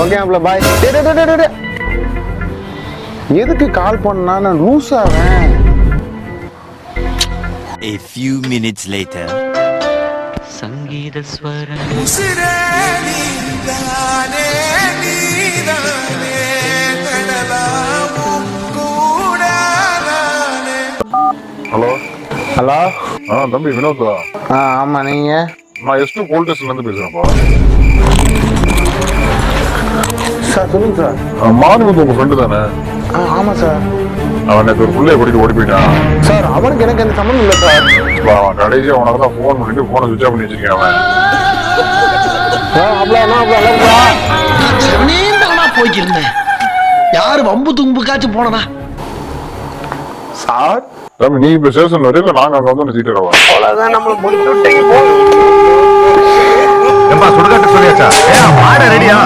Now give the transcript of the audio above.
Okay மாப்ள பாய். எதுக்கு கால் பண்ணா? நான் லூஸ் ஆவேன். A few minutes later. சங்கீத ஸ்வரம் ஹலோ ஹலோ. தம்பி வினோதா? ஆமா நீங்க? நான் எஸ்டு போலீஸ் ஸ்டேஷன்ல இருந்து பேசுறேன்ப்பா. சார் சொல்லுங்க சார். மானுவத்து உங்க ஃப்ரெண்டு தானே? ஆமா சார். அவன் நேற்று ஒரு பிள்ளைய கூட்டிட்டு ஓடி போயிட்டான் சார். அவனுக்கு எனக்கு எந்த சம்மந்தம் இல்லை சார். அவன் கடைசியா உனக்கு தான் ஃபோன் பண்ணிட்டு போனை சுவிட்ச் ஆஃப் பண்ணி வச்சிருக்கேன் அவன். போய்க்கிருந்தேன். யாரு வம்பு தும்புக்காச்சும் போனதா சார்? தம்பி நீ இப்ப ஸ்டேஷன்ல வரையில நாங்க அங்க வந்து சீட்டு வரவா? அவ்வளவுதான் நம்மள முடிச்சு விட்டீங்க. சுடுகாட்டு சொல்லியாச்சா? ரெடியா?